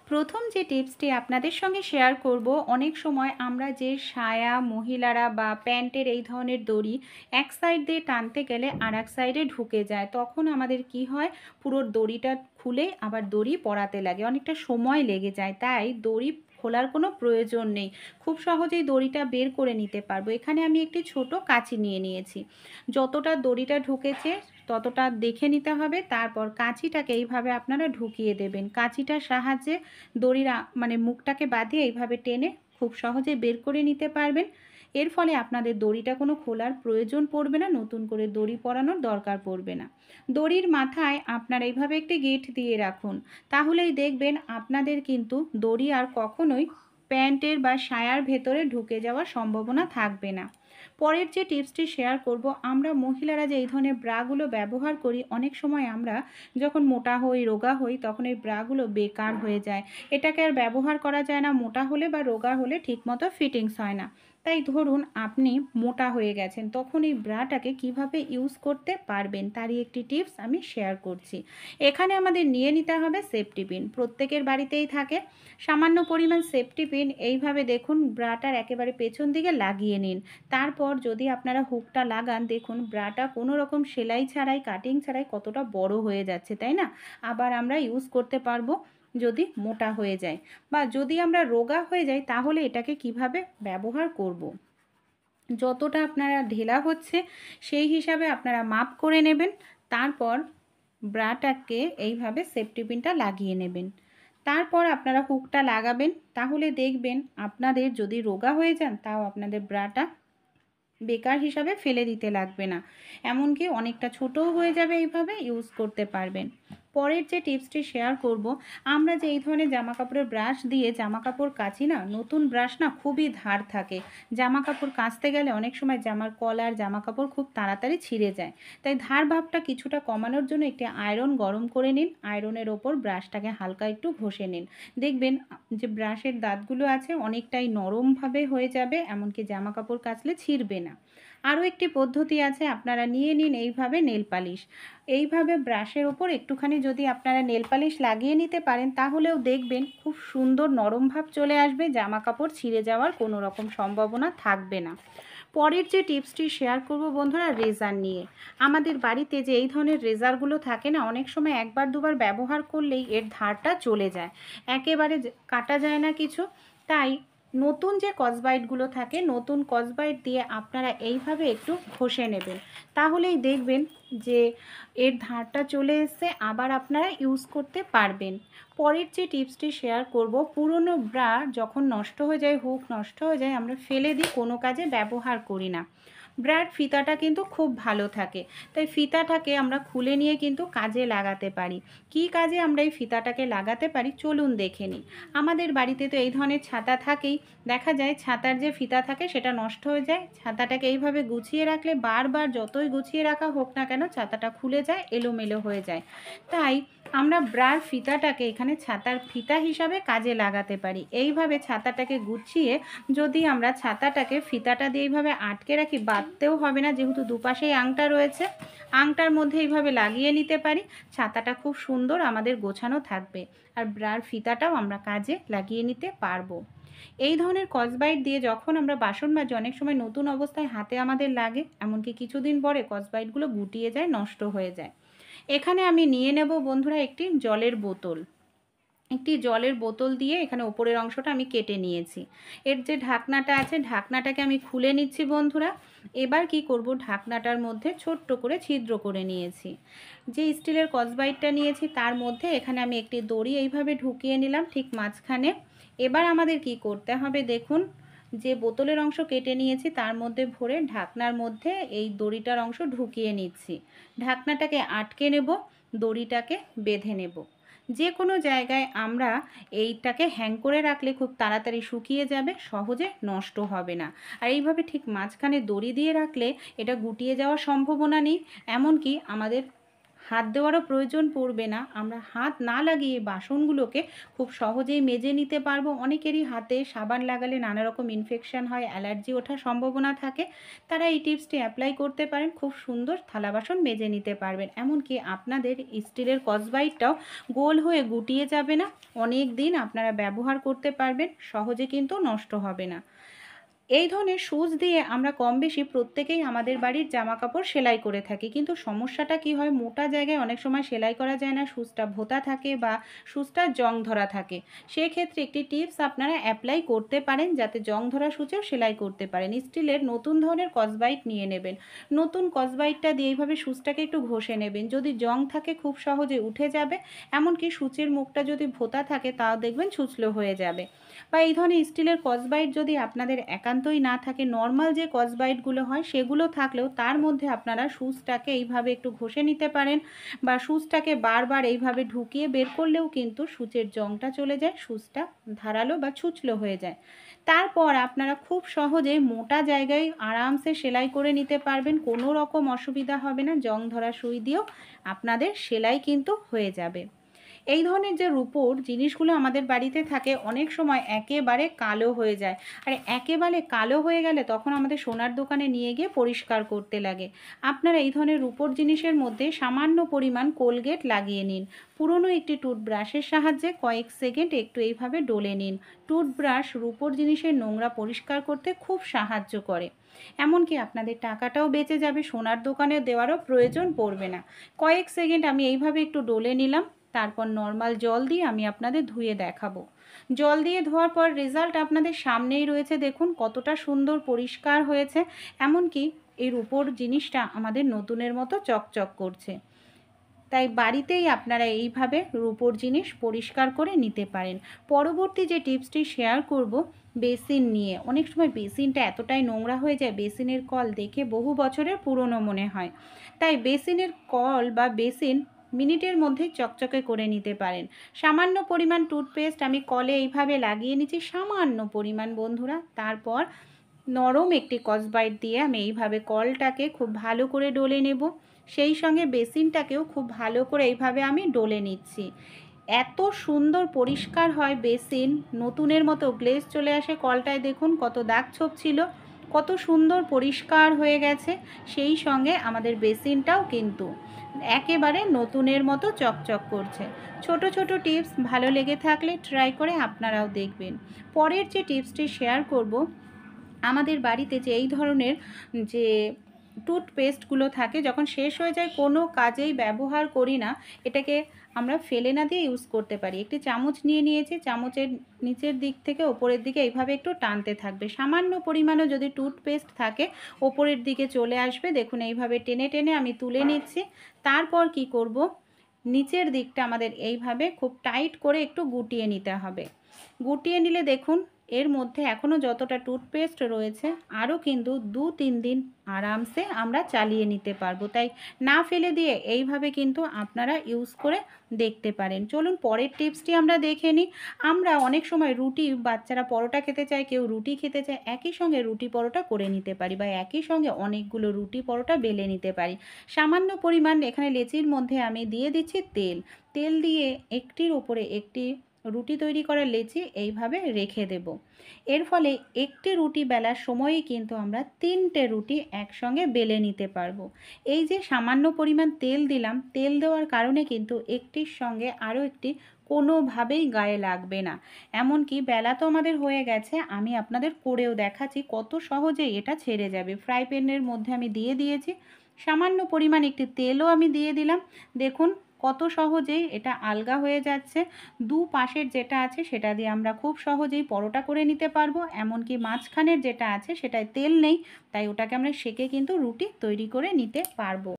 প্রথম যে টিপসটি আপনাদের সঙ্গে শেয়ার করব, অনেক সময় আমরা যে সায়া মহিলারা বা প্যান্টের এই ধরনের দড়ি এক সাইড দিয়ে টানতে গেলে আর এক সাইডে ঢুকে যায়, তখন আমাদের কি হয়, পুরো দড়িটা খুলে আবার দড়ি পরাতে লাগে, অনেকটা সময় লেগে যায়। তাই দড়ি খোলার কোনো প্রয়োজন নেই, খুব সহজেই দড়িটা বের করে নিতে পারবো। এখানে আমি একটি ছোট কাঁচি নিয়ে নিয়েছি, যতটা দড়িটা ঢুকেছে ততটা দেখে নিতে হবে, তারপর কাঁচিটাকে এইভাবে আপনারা ঢুকিয়ে দেবেন। কাঁচিটার সাহায্যে দড়ির মানে মুখটাকে বাঁধিয়ে এইভাবে টেনে খুব সহজে বের করে নিতে পারবেন। এর ফলে আপনাদের দড়িটা কোনো খোলার প্রয়োজন পড়বে না, নতুন করে দড়ি পরানোর দরকার পড়বে না। দড়ির মাথায় আপনারা এইভাবে একটি গিঁট দিয়ে রাখুন, তাহলেই দেখবেন আপনাদের কিন্তু দড়ি আর কখনোই প্যান্টের বা সায়ার ভেতরে ঢুকে যাওয়ার সম্ভাবনা থাকবে না। পরের যে টিপসটি শেয়ার করব, আমরা মহিলারা যে এই ধরনের ব্রাগুলো ব্যবহার করি, অনেক সময় আমরা যখন মোটা হই রোগা হই তখন এই ব্রাগুলো বেকার হয়ে যায়, এটাকে আর ব্যবহার করা যায় না। মোটা হলে বা রোগা হলে ঠিকমতো ফিটিংস হয় না। তাই ধরুন আপনি মোটা হয়ে গেছেন, তখন এই ব্রাটাকে কিভাবে ইউজ করতে পারবেন তারই একটি টিপস আমি শেয়ার করছি। এখানে আমাদের নিয়ে নিতে হবে সেফটি পিন, প্রত্যেকের বাড়িতেই থাকে। সামান্য পরিমাণ সেফটি পিন এইভাবে দেখুন ব্রাটার একেবারে পেছন দিকে লাগিয়ে নিন। তারপর যদি আপনারা হুকটা লাগান, দেখুন ব্রাটা কোনো রকম সেলাই ছাড়াই কাটিং ছাড়াই কতটা বড় হয়ে যাচ্ছে, তাই না? আবার আমরা ইউজ করতে পারবো যদি মোটা হয়ে যায় বা যদি আমরা রোগা হয়ে যাই, তাহলে এটাকে কিভাবে ব্যবহার করব। যতটা আপনারা ঢেলা হচ্ছে সেই হিসাবে আপনারা মাপ করে নেবেন, তারপর ব্রাটাকে এইভাবে সেফটি পিনটা লাগিয়ে নেবেন। তারপর আপনারা হুকটা লাগাবেন, তাহলে দেখবেন আপনাদের যদি রোগা হয়ে যান তাও আপনাদের ব্রাটা বেকার হিসাবে ফেলে দিতে লাগবে না, এমনকি অনেকটা ছোটও হয়ে যাবে, এইভাবে ইউজ করতে পারবেন। পরের যে টিপসটি শেয়ার করব, আমরা যে এই ধরনের জামা কাপড়ের ব্রাশ দিয়ে জামা কাপড় কাচি না, নতুন ব্রাশ না খুবই ধার থাকে, জামা কাপড় কাচতে গেলে অনেক সময় জামার কলার জামা কাপড় খুব তাড়াতাড়ি ছিঁড়ে যায়। তাই ধার ভাবটা কিছুটা কমানোর জন্য একটি আয়রন গরম করে নিন, আয়রনের ওপর ব্রাশটাকে হালকা একটু ঘষে নিন, দেখবেন যে ব্রাশের দাঁতগুলো আছে অনেকটাই নরমভাবে হয়ে যাবে, এমনকি জামা কাপড় কাচলে ছিঁড়বে না। আরও একটি পদ্ধতি আছে, আপনারা নিয়ে নিন এইভাবে নেল পালিশ, এইভাবে ব্রাশের ওপর একটুখানি যদি আপনারা নেল পালিশ লাগিয়ে নিতে পারেন, তাহলেও দেখবেন খুব সুন্দর নরম ভাব চলে আসবে, জামা কাপড় ছিঁড়ে যাওয়ার কোনো রকম সম্ভাবনা থাকবে না। পরের যে টিপসটি শেয়ার করব বন্ধুরা, রেজার নিয়ে। আমাদের বাড়িতে যে এই ধরনের রেজারগুলো থাকে না, অনেক সময় একবার দুবার ব্যবহার করলেই এর ধারটা চলে যায়, একেবারে কাটা যায় না কিছু। তাই নতুন যে কসবাইটগুলো থাকে, নতুন কসবাইট দিয়ে আপনারা এইভাবে একটু ঘষে নেবেন, তাহলেই দেখবেন যে এর ধারটা চলে এসছে, আবার আপনারা ইউজ করতে পারবেন। পরের যে টিপসটি শেয়ার করব, পুরনো ব্রা যখন নষ্ট হয়ে যায়, হুক নষ্ট হয়ে যায়, আমরা ফেলে দিই, কোনো কাজে ব্যবহার করি না। ব্রার ফিতাটা কিন্তু খুব ভালো থাকে, তাই ফিতাটাকে আমরা খুলে নিয়ে কিন্তু কাজে লাগাতে পারি। কী কাজে আমরা এই ফিতাটাকে লাগাতে পারি চলুন দেখে নিই। আমাদের বাড়িতে তো এই ধরনের ছাতা থাকেই, দেখা যায় ছাতার যে ফিতা থাকে সেটা নষ্ট হয়ে যায়, ছাতাটাকে এইভাবে গুছিয়ে রাখলে বারবার যতই গুছিয়ে রাখা হোক না কেন ছাতাটা খুলে যায়, এলোমেলো হয়ে যায়। তাই আমরা ব্রার ফিতাটাকে এখানে ছাতার ফিতা হিসাবে কাজে লাগাতে পারি। এইভাবে ছাতাটাকে গুছিয়ে যদি আমরা ছাতাটাকে ফিতাটা দিয়ে এইভাবে আটকে রাখি, বাঁধতেও হবে না, যেহেতু দুপাশেই আংটা রয়েছে, আংটার মধ্যে এইভাবে লাগিয়ে নিতে পারি, ছাতাটা খুব সুন্দর আমাদের গোছানো থাকবে, আর ব্রার ফিতাটাও আমরা কাজে লাগিয়ে নিতে পারবো। এই ধরনের কসবাইট দিয়ে যখন আমরা বাসন মাজি, অনেক সময় নতুন অবস্থায় হাতে আমাদের লাগে, এমনকি কিছুদিন পরে কসবাইটগুলো গুটিয়ে যায়, নষ্ট হয়ে যায়। এখানে আমি নিয়ে নেব বন্ধুরা একটি জলের বোতল, একটি জলের বোতল দিয়ে এখানে ওপরের অংশটা আমি কেটে নিয়েছি, এর যে ঢাকনাটা আছে ঢাকনাটাকে আমি খুলে নিচ্ছি বন্ধুরা। এবার কি করব, ঢাকনাটার মধ্যে ছোট্ট করে ছিদ্র করে নিয়েছি, যে স্টিলের কসবাইটটা নিয়েছি তার মধ্যে এখানে আমি একটি দড়ি এইভাবে ঢুকিয়ে নিলাম ঠিক মাঝখানে। এবার আমাদের কি করতে হবে, দেখুন যে বোতলের অংশ কেটে নিয়েছি তার মধ্যে ভরে ঢাকনার মধ্যে এই দড়িটার অংশ ঢুকিয়ে নিচ্ছি, ঢাকনাটাকে আটকে নেব, দড়িটাকে বেঁধে নেব। যে কোনো জায়গায় আমরা এইটাকে হ্যাং করে রাখলে খুব তাড়াতাড়ি শুকিয়ে যাবে, সহজে নষ্ট হবে না। আর এইভাবে ঠিক মাঝখানে দড়ি দিয়ে রাখলে এটা গুটিয়ে যাওয়ার সম্ভাবনা নেই, এমনকি আমাদের হাত দেওয়ারও প্রয়োজন পড়বে না। আমরা হাত না লাগিয়ে বাসনগুলোকে খুব সহজেই মেজে নিতে পারবো। অনেকেরই হাতে সাবান লাগালে নানা রকম ইনফেকশন হয়, অ্যালার্জি ওঠার সম্ভাবনা থাকে। তারা এই টিপসটি অ্যাপ্লাই করতে পারেন, খুব সুন্দর থালা বাসন মেজে নিতে পারবেন। এমনকি আপনাদের স্টিলের স্কচব্রাইটটাও গোল হয়ে গুটিয়ে যাবে না, অনেক দিন আপনারা ব্যবহার করতে পারবেন, সহজে কিন্তু নষ্ট হবে না। এই ধরনের সূচ দিয়ে আমরা কম বেশি প্রত্যেকেই আমাদের বাড়ির জামা কাপড় সেলাই করে থাকি, কিন্তু সমস্যাটা কি হয়, মোটা জায়গায় অনেক সময় সেলাই করা যায় না, সূচটা ভোঁতা থাকে বা সূচটা জং ধরা থাকে। সেক্ষেত্রে একটি টিপস আপনারা অ্যাপ্লাই করতে পারেন যাতে জং ধরা সূচেও সেলাই করতে পারেন। স্টিলের নতুন ধরনের স্কচব্রাইট নিয়ে নেবেন, নতুন স্কচব্রাইটটা দিয়ে এইভাবে সূচটাকে একটু ঘষে নেবেন। যদি জং থাকে খুব সহজে উঠে যাবে, এমনকি সূচের মুখটা যদি ভোঁতা থাকে তাও দেখবেন ছুঁচলো হয়ে যাবে। বা এই ধরনের স্টিলের স্কচব্রাইট যদি আপনাদের একান্তই না থাকে, নর্মাল যে স্কচব্রাইটগুলো হয় সেগুলো থাকলেও তার মধ্যে আপনারা সূচটাকে এইভাবে একটু ঘষে নিতে পারেন, বা সূচটাকে বারবার এইভাবে ঢুকিয়ে বের করলেও কিন্তু সূচের জংটা চলে যায়, সূচটা ধারালো বা ছুঁচলো হয়ে যায়। তারপর আপনারা খুব সহজে মোটা জায়গায় আরামসে সেলাই করে নিতে পারবেন, কোনো রকম অসুবিধা হবে না। জং ধরা সুই দিয়েও আপনাদের সেলাই কিন্তু হয়ে যাবে। এই ধরনের যে রূপোর জিনিসগুলো আমাদের বাড়িতে থাকে অনেক সময় একেবারে কালো হয়ে যায়, আর একেবারে কালো হয়ে গেলে তখন আমাদের সোনার দোকানে নিয়ে গিয়ে পরিষ্কার করতে লাগে। আপনারা এই ধরনের রূপোর জিনিসের মধ্যে সামান্য পরিমাণ কোলগেট লাগিয়ে নিন, পুরনো একটি টুথব্রাশের সাহায্যে কয়েক সেকেন্ড একটু এইভাবে ডলে নিন। টুথব্রাশ রূপোর জিনিসের নোংরা পরিষ্কার করতে খুব সাহায্য করে, এমনকি আপনাদের টাকাটাও বেঁচে যাবে, সোনার দোকানে দেওয়ারও প্রয়োজন পড়বে না। কয়েক সেকেন্ড আমি এইভাবে একটু ডলে নিলাম, তারপর নর্মাল জল দিয়ে আমি আপনাদের ধুয়ে দেখাবো। জল দিয়ে ধোয়ার পর রেজাল্ট আপনাদের সামনেই রয়েছে, দেখুন কতটা সুন্দর পরিষ্কার হয়েছে। এমনকি এর উপর জিনিসটা আমাদের নতুনের মতো চকচক করছে। তাই বাড়িতেই আপনারা এইভাবে রূপোর জিনিস পরিষ্কার করে নিতে পারেন। পরবর্তী যে টিপসটি শেয়ার করব বেসিন নিয়ে। অনেক সময় বেসিনটা এতটাই নোংরা হয়ে যায়, বেসিনের কল দেখে বহু বছরের পুরনো মনে হয়। তাই বেসিনের কল বা বেসিন মিনিটের মধ্যেই চকচকে করে নিতে পারেন। সামান্য পরিমাণ টুথপেস্ট আমি কলে এইভাবে লাগিয়ে নিচ্ছি, সামান্য পরিমাণ বন্ধুরা। তারপর নরম একটি স্কচব্রাইট দিয়ে আমি এইভাবে কলটাকে খুব ভালো করে ডলে নেব, সেই সঙ্গে বেসিনটাকেও খুব ভালো করে এইভাবে আমি ডলে নিচ্ছি। এত সুন্দর পরিষ্কার হয় বেসিন, নতুনের মতো গ্লেজ চলে আসে। কলটায় দেখুন কত দাগ ছোপ ছিল, কত সুন্দর পরিষ্কার হয়ে গেছে। সেই সঙ্গে আমাদের বেসিনটাও কিন্তু একেবারে নতুনের মতো চকচক করছে। ছোট ছোট টিপস ভালো লেগে থাকলে ট্রাই করে আপনারাও দেখবেন। পরের যে টিপসটি শেয়ার করব, আমাদের বাড়িতে যে এই ধরনের যে টুথপেস্টগুলো থাকে যখন শেষ হয়ে যায় কোনো কাজেই ব্যবহার করি না, এটাকে আমরা ফেলে না দিয়ে ইউজ করতে পারি। একটি চামচ নিয়ে নিয়েছি, চামচের নিচের দিক থেকে ওপরের দিকে এইভাবে একটু টানতে থাকবে, সামান্য পরিমাণও যদি টুথপেস্ট থাকে ওপরের দিকে চলে আসবে। দেখুন এইভাবে টেনে টেনে আমি তুলে নিচ্ছি। তারপর কি করব, নিচের দিকটা আমাদের এইভাবে খুব টাইট করে একটু গুটিয়ে নিতে হবে। গুটিয়ে নিলে দেখুন এর মধ্যে এখনও যতটা টুথপেস্ট রয়েছে আরও কিন্তু 2-3 দিন আরামসে আমরা চালিয়ে নিতে পারবো। তাই না ফেলে দিয়ে এইভাবে কিন্তু আপনারা ইউজ করে দেখতে পারেন। চলুন পরের টিপসটি আমরা দেখে নিই। আমরা অনেক সময় রুটি, বাচ্চারা পরোটা খেতে চায়, কেউ রুটি খেতে চায়, একই সঙ্গে রুটি পরোটা করে নিতে পারি, বা একই সঙ্গে অনেকগুলো রুটি পরোটা বেলে নিতে পারি। সামান্য পরিমাণ এখানে লেচির মধ্যে আমি দিয়ে দিচ্ছি তেল। তেল দিয়ে একটির ওপরে একটি রুটি তৈরি করা লেচি এইভাবে রেখে দেব। এর ফলে একটি রুটি বেলার সময়ই কিন্তু আমরা 3টে রুটি একসঙ্গে বেলে নিতে পারবো। এই যে সামান্য পরিমাণ তেল দিলাম, তেল দেওয়ার কারণে কিন্তু একটির সঙ্গে আরও একটি কোনোভাবেই গায়ে লাগবে না। এমনকি বেলা তো আমাদের হয়ে গেছে, আমি আপনাদের করেও দেখাচ্ছি কত সহজেই এটা ছেড়ে যাবে। ফ্রাই প্যানের মধ্যে আমি দিয়ে দিয়েছি, সামান্য পরিমাণ একটি তেলও আমি দিয়ে দিলাম। দেখুন কত সহজেই এটা আলগা হয়ে যাচ্ছে। দুপাশের যেটা আছে সেটা দিয়ে আমরা খুব সহজেই পরোটা করে নিতে পারবো। এমনকি মাঝখানের যেটা আছে সেটায় তেল নেই, তাই ওটাকে আমরা সেঁকে কিন্তু রুটি তৈরি করে নিতে পারবো।